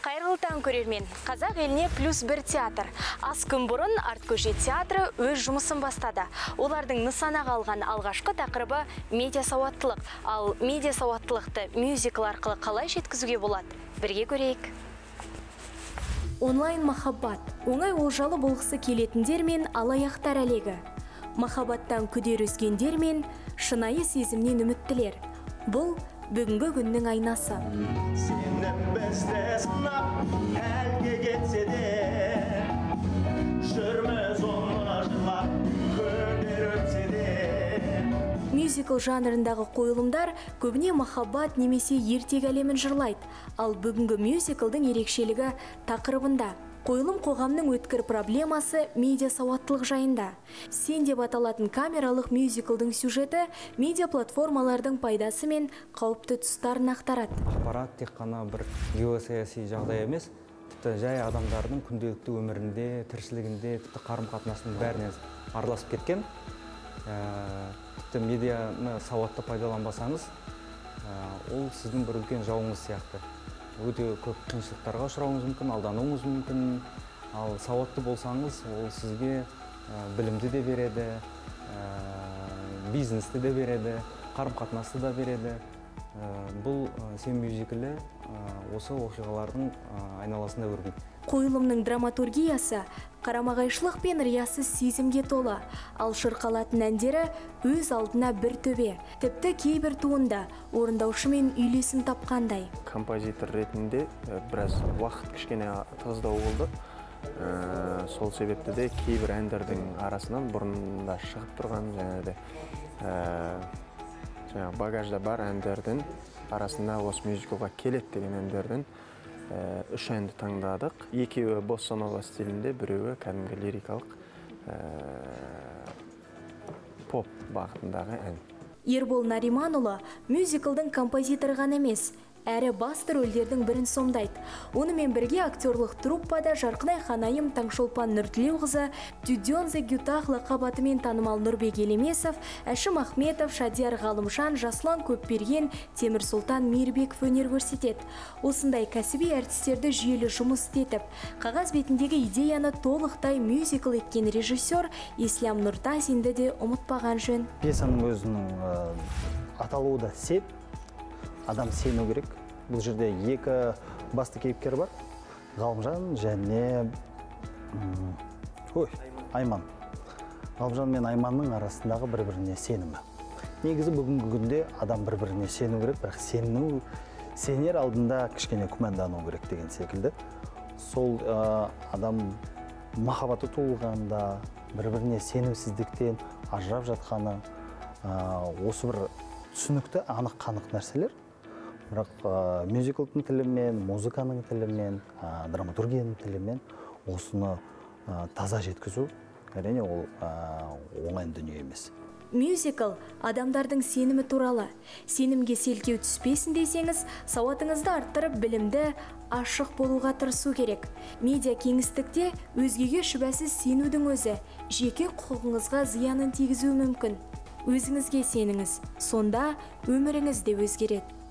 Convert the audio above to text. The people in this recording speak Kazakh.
Қайырлы таң көрермен. Қазақ еліне +1 театр. Аз күн бұрын Арт көше театры өз жұмысын бастады. Олардың нысанаға алған алғашқы тақырыбы медиа сауаттылық. Ал медиа сауаттылықты мюзикл арқылы қалай жеткізуге болады? Бірге көрейік. Онлайн махаббат. Оңай олжалы болғысы келетіндер мен алаяқтар әлегі. Махаббаттан күдер үзгендер мен шынайы сезімнен үміттілер. Бұл бүгінгі күннің айнасы. Сені бізді сынап әлге кетсе де, жүрміз оны жылап, күндер өтсе де. Мюзикл жанрындағы қойылымдар көбіне махаббат немесе ертегі әлемін жырлайды. Ал бүгінгі мюзиклдің ерекшелігі тақырыбында. Қойылым қоғамның өткір проблемасы медиа сауаттылық жайында. Сен деп аталатын камералық мюзиклдің сюжеті медиа платформалардың пайдасы мен қауіпті тұстарын ақтарады. Ақпарат тек қана бір геосаяси жағдай емес, тіпті жай адамдардың күнделікті өмірінде, тіршілігінде, тіпті қарым-қатынасының бәріне араласып кеткен. Тіпті медианы сауатты пайдаланбасаңыз, ол сіздің бір үлкен жауыңыз сияқты. Өте көп қиыншылықтарға ұшырауыңыз мүмкін, алдануыңыз мүмкін. Ал сауатты болсаңыз, ол сізге білімді де береді, бизнесті де береді, қарым-қатынасты да береді. Бұл «Сен» мюзиклі осы оқиғалардың айналасында өрбиді. Қойылымның драматургиясы қарамағайшылық пен риясыз сезімге толы, ал шырқалатын әндері өз алдына бір төбе. Тіпті кейбір туында орындаушымен үйлесім тапқандай. Композитор ретінде біраз уақыт кішкене тығыздау болды. Сол себепті де кейбір әндердің арасынан бұрында шығып тұрған багажда бар әндердің арасында осы мюзиклға келеді деген әндердің 3 әнді таңдадық. Екеуі босса-нова стилінде, біреуі кәдімгі лирикалық поп бағытындағы ән. Ербол Нариманұлы мюзиклдің композиторы ғана емес, әрі басты рөлдердің бірін сомдайды. Онымен бірге актерлық труппада Жарқынай Ханайым Таңшолпан Нұртілеуқызы, Тюдензе Гютах лақабатымен танымал Нұрбек Елемесов, Әшім Ахметов, Шадияр Ғалымжан, Жаслан Көпберген, Темір Сұлтан Мейірбеков өнер көрсетеді. Осындай кәсіби әртістерді жүйелі жұмыс істетіп, қағаз бетіндегі идеяны толықтай мюзикл еткен режиссер Ислам Нұртазинді де ұмытпаған жөн. Пьесаның өзінің аталуы да «Сен». Адам сену керек. Бұл жерде екі басты кейіпкер бар. Ғалымжан және Айман. Ғалымжан мен Айманның арасындағы бір-біріне сенімі. Негізі бүгінгі күнде адам бір-біріне сену керек, бірақ сенер алдында кішкене күмәндану керек деген секілді. Сол адам махаббаты туылғанда, бір-біріне сенімсіздіктен ажырап жатқаны, осы бір түсінікті анық-қанық нәрселер. Бірақ мюзиклдің тілімен, музыканың тілімен, драматургияның тілімен осыны таза жеткізу, әрине ол оңай дүние емес. Мюзикл адамдардың сенімі туралы. Сенімге селкеу түспесін десеңіз, сауатыңызды арттырып, білімді, ашық болуға тырысу керек. Медиа кеңістікте өзгеге шүбәсіз сенудің өзі жеке құқығыңызға зиянын тигізуі мүмкін. Өзіңізге сеніңіз, сонда өміріңіз де өзгереді.